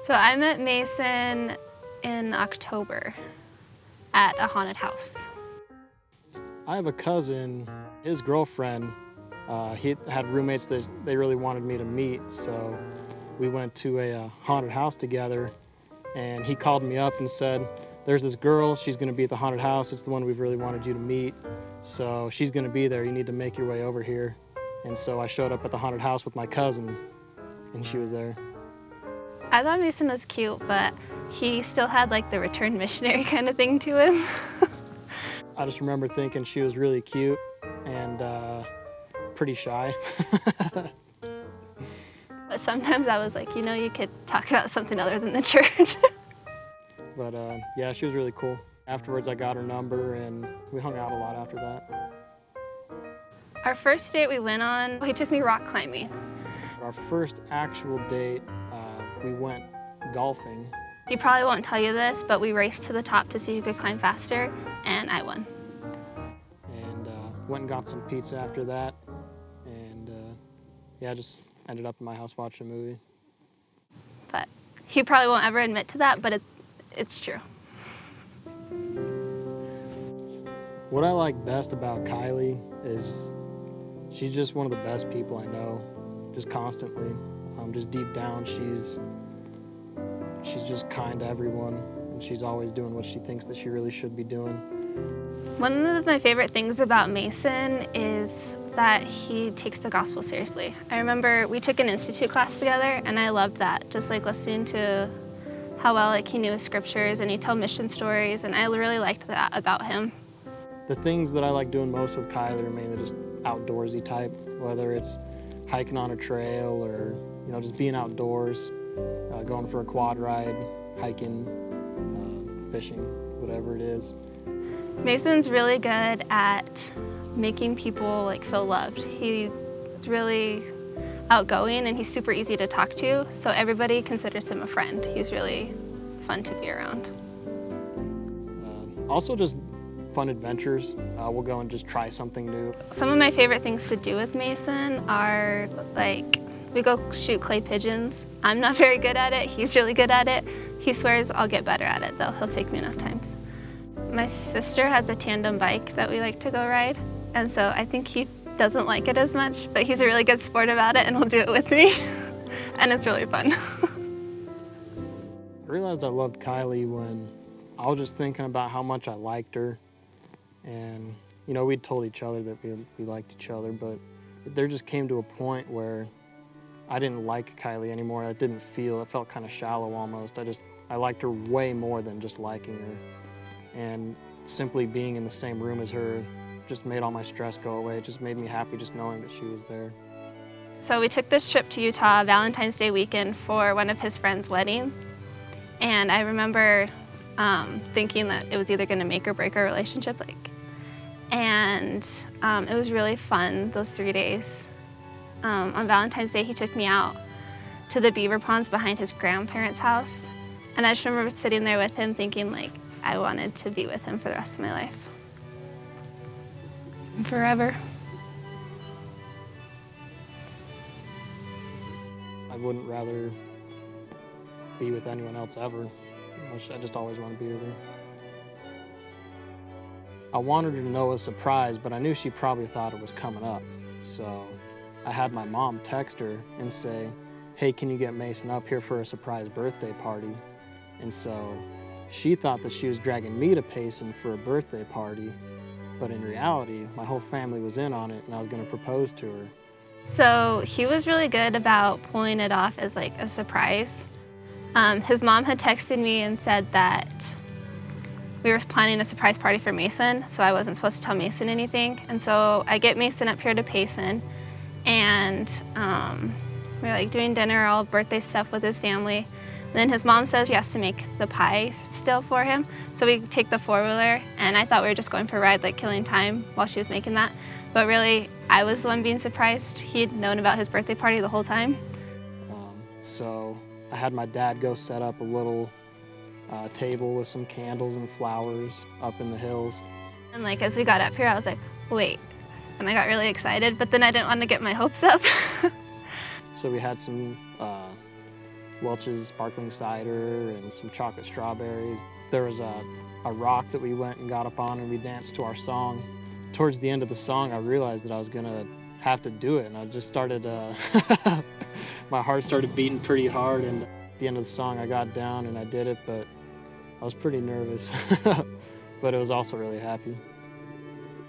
So I met Mason in October at a haunted house. I have a cousin, his girlfriend, he had roommates that they really wanted me to meet, so we went to a haunted house together, and he called me up and said, there's this girl, she's gonna be at the haunted house, it's the one we've really wanted you to meet, so she's gonna be there, you need to make your way over here. And so I showed up at the haunted house with my cousin, and she was there. I thought Mason was cute, but he still had like the returned missionary kind of thing to him. I just remember thinking she was really cute and pretty shy. But sometimes I was like, you know, you could talk about something other than the church. But yeah, she was really cool. Afterwards, I got her number and we hung out a lot after that. Our first date we went on, he took me rock climbing. Our first actual date, we went golfing. He probably won't tell you this, but we raced to the top to see who could climb faster, and I won. And went and got some pizza after that. And yeah, just ended up in my house watching a movie. But he probably won't ever admit to that, but it's true. What I like best about Kylee is she's just one of the best people I know, just constantly. Just deep down, she's just kind to everyone, and she's always doing what she thinks that she really should be doing. One of my favorite things about Mason is that he takes the gospel seriously. I remember we took an institute class together, and I loved that, just like listening to how well he knew his scriptures, and he told mission stories, and I really liked that about him. The things that I like doing most with Kylee are mainly just outdoorsy type, whether it's hiking on a trail or just being outdoors, going for a quad ride, hiking, fishing, whatever it is. Mason's really good at making people feel loved. He's really outgoing and he's super easy to talk to, so everybody considers him a friend. He's really fun to be around. Also just fun adventures. We'll go and just try something new. Some of my favorite things to do with Mason are we go shoot clay pigeons. I'm not very good at it, he's really good at it. He swears I'll get better at it though, he'll take me enough times. My sister has a tandem bike that we like to go ride, and so I think he doesn't like it as much, but he's a really good sport about it and will do it with me. And it's really fun. I realized I loved Kylee when I was just thinking about how much I liked her, and we'd told each other that we liked each other, but there just came to a point where I didn't like Kylee anymore. It felt kind of shallow almost. I liked her way more than just liking her. And simply being in the same room as her just made all my stress go away. It just made me happy just knowing that she was there. So we took this trip to Utah Valentine's Day weekend for one of his friends' wedding. And I remember thinking that it was either going to make or break our relationship. And it was really fun those 3 days. On Valentine's Day, he took me out to the beaver ponds behind his grandparents' house. And I just remember sitting there with him thinking I wanted to be with him for the rest of my life. Forever. I wouldn't rather be with anyone else ever. I just always want to be with her. I wanted her to know it was a surprise, but I knew she probably thought it was coming up. So I had my mom text her and say, hey, can you get Mason up here for a surprise birthday party? And so she thought that she was dragging me to Payson for a birthday party, but in reality, my whole family was in on it and I was going to propose to her. So he was really good about pulling it off as a surprise. His mom had texted me and said that we were planning a surprise party for Mason, so I wasn't supposed to tell Mason anything. And so I get Mason up here to Payson, and we're doing dinner, all birthday stuff with his family. And then his mom says he has to make the pie still for him. So we take the four-wheeler, and I thought we were just going for a ride, killing time while she was making that. But really, I was the one being surprised. He had known about his birthday party the whole time. So I had my dad go set up a little table with some candles and flowers up in the hills. And as we got up here, I was like, wait. And I got really excited, but then I didn't want to get my hopes up. So we had some Welch's sparkling cider and some chocolate strawberries. There was a rock that we went and got up on and we danced to our song. Towards the end of the song, I realized that I was gonna have to do it, and I just started, my heart started beating pretty hard, and at the end of the song I got down and I did it, but I was pretty nervous, but it was also really happy.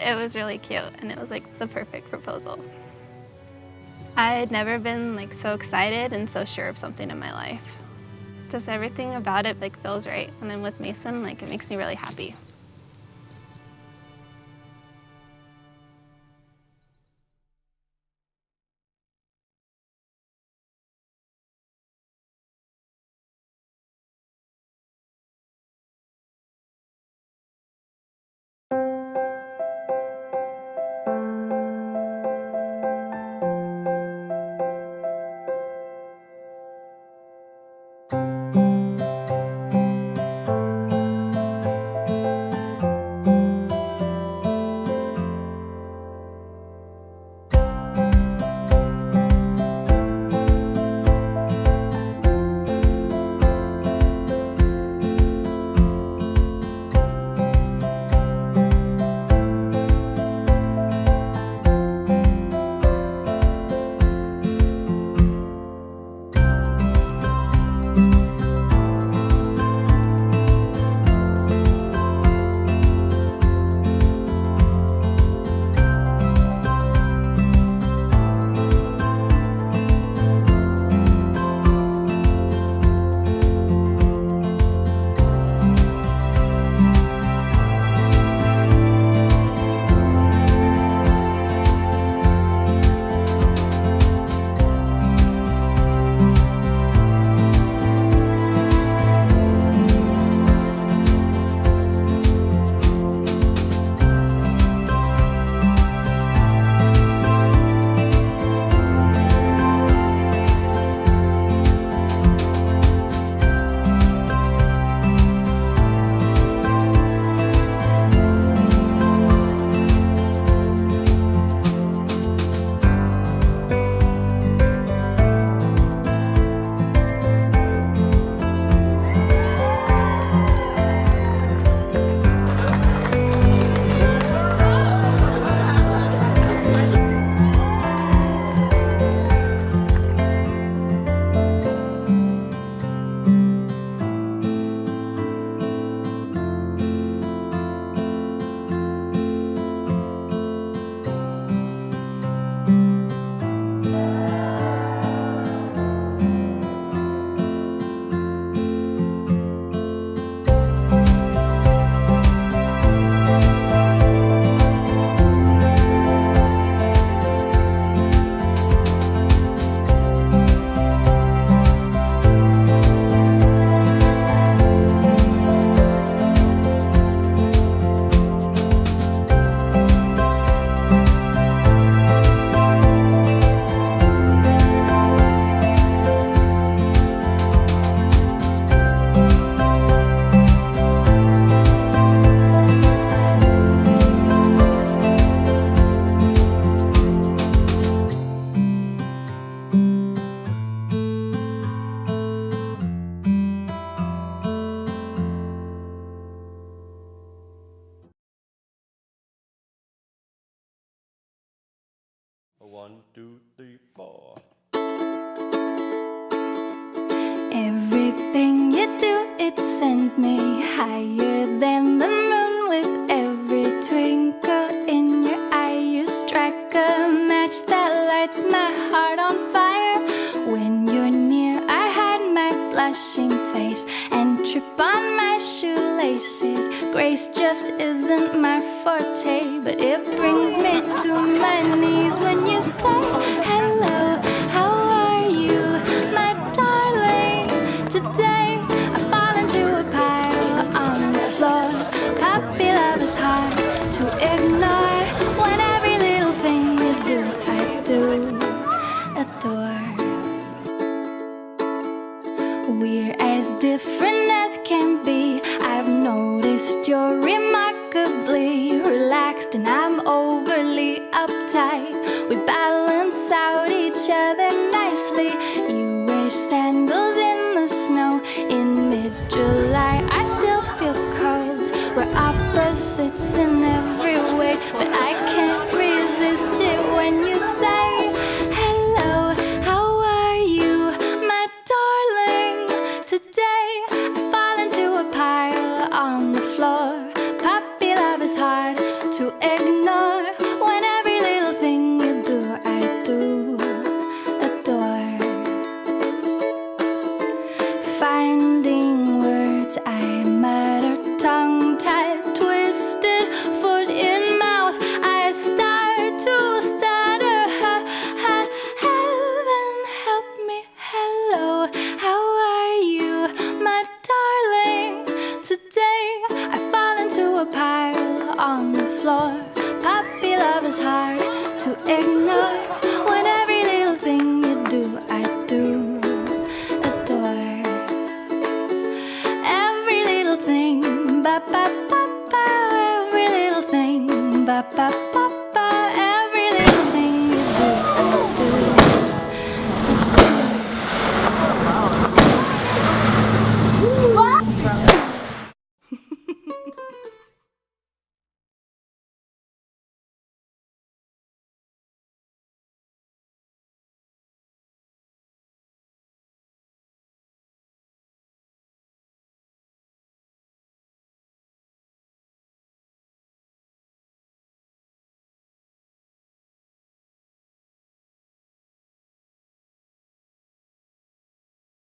It was really cute, and it was like the perfect proposal. I had never been like so excited and so sure of something in my life. Just everything about it like feels right. When I'm with Mason, like it makes me really happy. One, two, three, four. Everything you do, it sends me higher than the moon. With every twinkle in your eye, you strike a match that lights my heart on fire. When you're near, I hide my blushing face and trip on my shoelaces. Grace just isn't my forte, but it brings me to my knees when you say hello. How are you, my darling? Today I fall into a pile on the floor. Puppy love is hard to ignore. When every little thing you do, I do adore. We're as different as can be. I've noticed you're remarkably relaxed and I'm overly uptight. We balance out each other nicely. You wear sandals in hard to ignore.